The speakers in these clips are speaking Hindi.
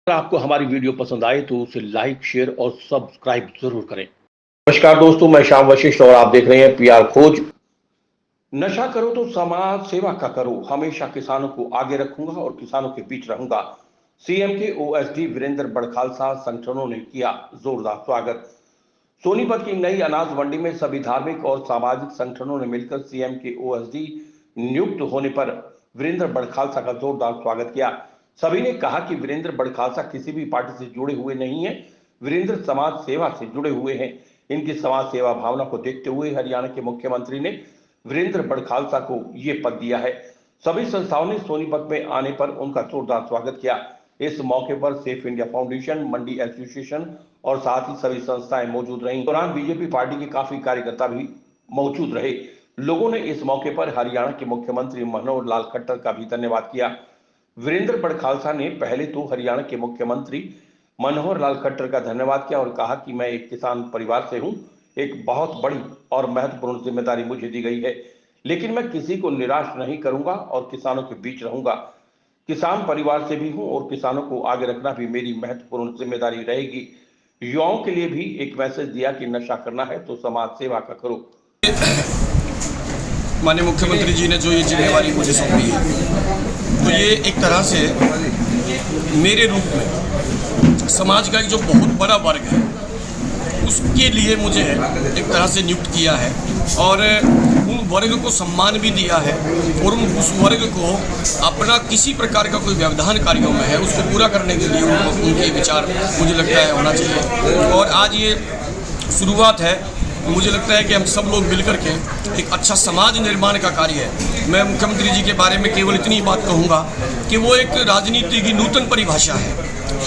अगर आपको हमारी वीडियो पसंद आए तो उसे लाइक, शेयर और सब्सक्राइब जरूर करें। नमस्कार दोस्तों, मैं श्याम वशिष्ठ और आप देख रहे हैं पीआर खोज। नशा करो तो समाज सेवा का करो, हमेशा किसानों को आगे रखूंगा और किसानों के बीच रहूंगा। सीएम के ओएसडी वीरेंद्र बड़खालसा संगठनों ने किया जोरदार स्वागत। सोनीपत की नई अनाज मंडी में सभी धार्मिक और सामाजिक संगठनों ने मिलकर सीएम के ओएसडी नियुक्त होने पर वीरेंद्र बड़खालसा का जोरदार स्वागत किया। सभी ने कहा कि वीरेंद्र बड़खालसा किसी भी पार्टी से जुड़े हुए नहीं हैं, वीरेंद्र समाज सेवा से जुड़े हुए हैं। इनकी समाज सेवा भावना को देखते हुए हरियाणा के मुख्यमंत्री ने वीरेंद्र बड़खालसा को ये पद दिया है। सभी संस्थाओं ने सोनीपत में आने पर उनका जोरदार स्वागत किया। इस मौके पर सेफ इंडिया फाउंडेशन, मंडी एसोसिएशन और साथ ही सभी संस्थाएं मौजूद रहीं। दौरान बीजेपी पार्टी के काफी कार्यकर्ता भी मौजूद रहे। लोगों ने इस मौके पर हरियाणा के मुख्यमंत्री मनोहर लाल खट्टर का भी धन्यवाद किया। वीरेंद्र बड़खालसा ने पहले तो हरियाणा के मुख्यमंत्री मनोहर लाल खट्टर का धन्यवाद किया और कहा कि मैं एक किसान परिवार से हूं, एक बहुत बड़ी और महत्वपूर्ण जिम्मेदारी मुझे दी गई है, लेकिन मैं किसी को निराश नहीं करूंगा और किसानों के बीच रहूंगा। किसान परिवार से भी हूं और किसानों को आगे रखना भी मेरी महत्वपूर्ण जिम्मेदारी रहेगी। युवाओं के लिए भी एक मैसेज दिया कि नशा करना है तो समाज सेवा का करो। माननीय मुख्यमंत्री जी ने जो ये जिम्मेवारी मुझे सौंपी है, तो ये एक तरह से मेरे रूप में समाज का एक जो बहुत बड़ा वर्ग है उसके लिए मुझे एक तरह से नियुक्त किया है और उन वर्ग को सम्मान भी दिया है और उस वर्ग को अपना किसी प्रकार का कोई व्यवधान कार्यों में है उसको पूरा करने के लिए उनके विचार मुझे लगता है होना चाहिए। और आज ये शुरुआत है, मुझे लगता है कि हम सब लोग मिलकर के एक अच्छा समाज निर्माण का कार्य है। मैं मुख्यमंत्री जी के बारे में केवल इतनी बात कहूँगा कि वो एक राजनीति की नूतन परिभाषा है,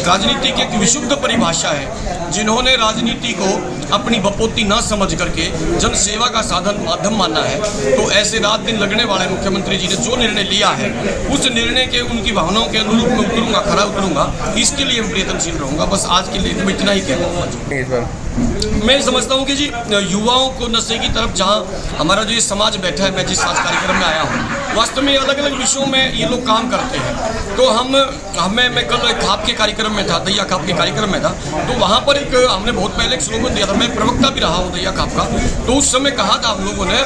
राजनीति की एक विशुद्ध परिभाषा है, जिन्होंने राजनीति को अपनी बपोती ना समझ करके जन सेवा का साधन माध्यम माना है। तो ऐसे रात दिन लगने वाले मुख्यमंत्री जी ने जो निर्णय लिया है उस निर्णय के उनकी भावनाओं के अनुरूप मैं उतरूंगा, खरा उतरूंगा, इसके लिए मैं प्रयत्नशील रहूँगा। बस आज के लिए मैं इतना ही कहूँगा। मैं समझता हूँ कि जी युवाओं को नशे की तरफ, जहाँ हमारा जो ये समाज बैठा है, मैं जिस आज कार्यक्रम में आया हूँ, वास्तव में अलग अलग विषयों में ये लोग काम करते हैं। तो मैं कल खाप के कार्यक्रम में था, दैया खाप के कार्यक्रम में था, तो वहाँ पर हमने बहुत पहले एक स्लोगन दिया था, मैं प्रवक्ता भी रहा हूँ दैया खाप का। तो उस समय कहा था हम लोगों ने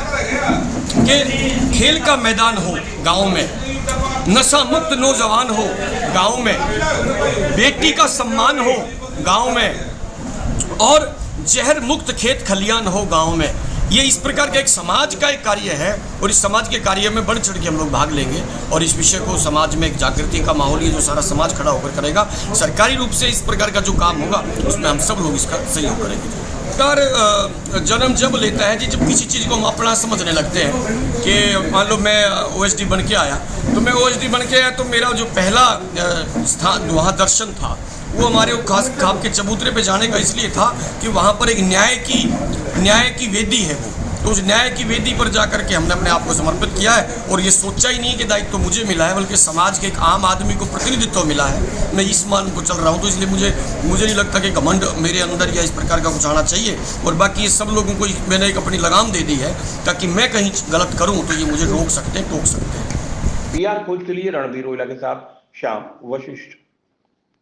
कि खेल का मैदान हो गाँव में, नशा मुक्त नौजवान हो गाँव में, बेटी का सम्मान हो गाँव में और जहर मुक्त खेत खलियान हो गांव में। ये इस प्रकार का एक समाज का एक कार्य है और इस समाज के कार्य में बढ़ चढ़ के हम लोग भाग लेंगे और इस विषय को समाज में एक जागृति का माहौल, ये जो सारा समाज खड़ा होकर करेगा, सरकारी रूप से इस प्रकार का जो काम होगा उसमें हम सब लोग इसका सहयोग करेंगे। सरकार जन्म जब लेता है जी, जब किसी चीज़ को हम अपना समझने लगते हैं कि मान लो मैं ओएसडी बन के आया, तो मैं ओएसडी बन के आया तो मेरा जो पहला स्थान वहाँ दर्शन था वो हमारे खास खाप के चबूतरे पे जाने का इसलिए था कि वहाँ पर एक न्याय की वेदी है वो। तो उस न्याय की वेदी पर जाकर के हमने अपने आप को समर्पित किया है और ये सोचा ही नहीं कि दायित्व मुझे मिला है, बल्कि समाज के एक आम आदमी को प्रतिनिधित्व मिला है। मैं इस मान को चल रहा हूँ, तो इसलिए मुझे नहीं लगता कि घमंड मेरे अंदर या इस प्रकार का कुछ आना चाहिए। और बाकी ये सब लोगों को मैंने एक अपनी लगाम दे दी है ताकि मैं कहीं गलत करूँ तो ये मुझे रोक सकते हैं, टोक सकते हैं। पीआर खोज के लिए रणबीर ओइला के साथ श्याम वशिष्ठ।